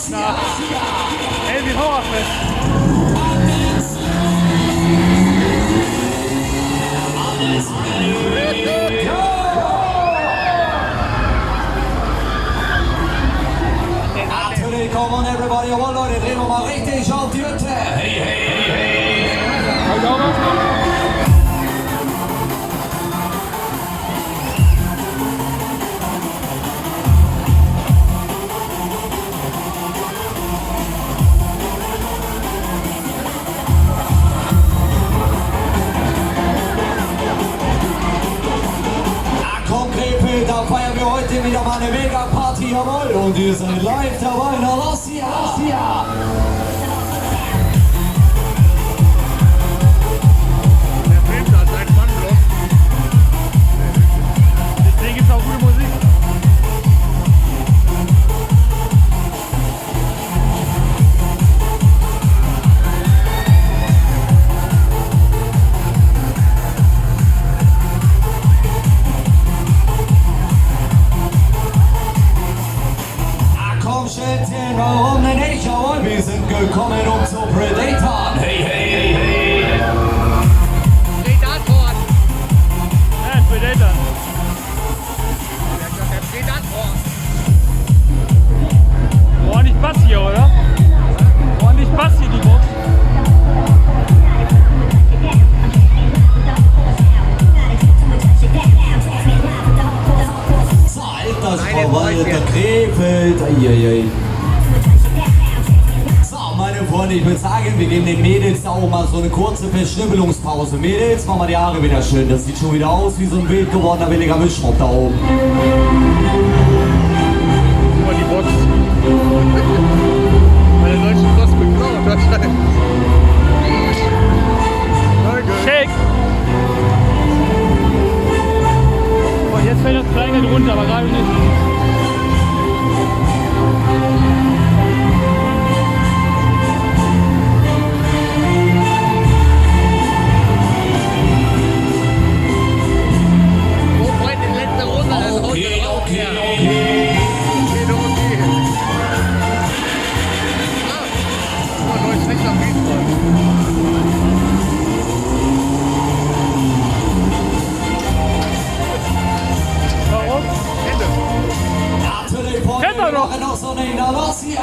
Na, Elvi Horrorfest. Natürlich, come on everybody, jawohl Leute, drehen wir mal richtig auf die Hütte. Hey, hey, hey, hey. Da feiern wir heute wieder mal eine Mega-Party, jawohl! Und ihr seid live dabei, na los hier! Der filmt da seinen Mann bloß. Deswegen gibt's auch gute Musik. Schätzchen, warum denn nicht? Jawohl, wir sind gekommen, um zu Predatoren. Hey, hey, hey, hey. Predatoren. Ja, Predator. Der Predator. Ordentlich Bass hier, oder? Ordentlich Bass hier, die Box. Das verwalter Krefeld. Eieiei. So, meine Freunde, ich würde sagen, wir geben den Mädels da auch mal so eine kurze Verschnibbelungspause. Mädels, machen wir die Haare wieder schön. Das sieht schon wieder aus wie so ein wild gewordener billiger Mischmob da oben. Guck mal, die Box. Meine deutschen Box beklaut wahrscheinlich. Shake! Oh, jetzt fällt das Kleine runter, aber gerade nicht. Noch so eine na los hier!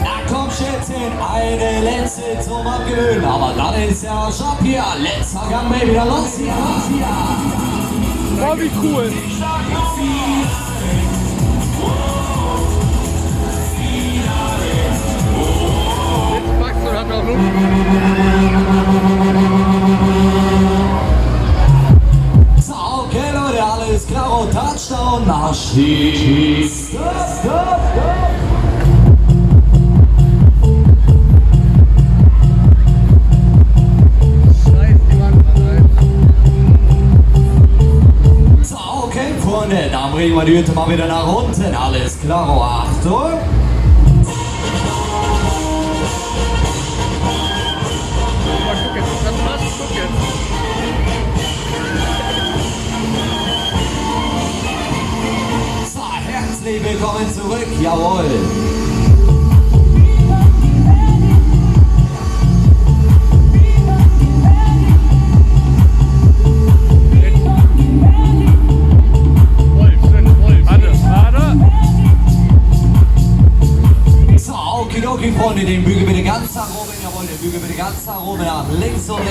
Na komm Schätzchen, eine letzte zum Abgewöhnen, aber dann ist ja Job hier, letzter Gang, Baby, na los hier! Boah, wie cool! Hat noch Luft. So, okay Leute, alles klar und Touchdown, na schieß. Stop. So, okay Freunde, dann bringen wir die Hütte mal wieder nach unten, alles klar, Achtung. Willkommen zurück, jawohl! So, okidoki Freunde, den Bügel bitte ganz nach oben, jawohl, den Bügel bitte ganz nach oben, nach links und rechts.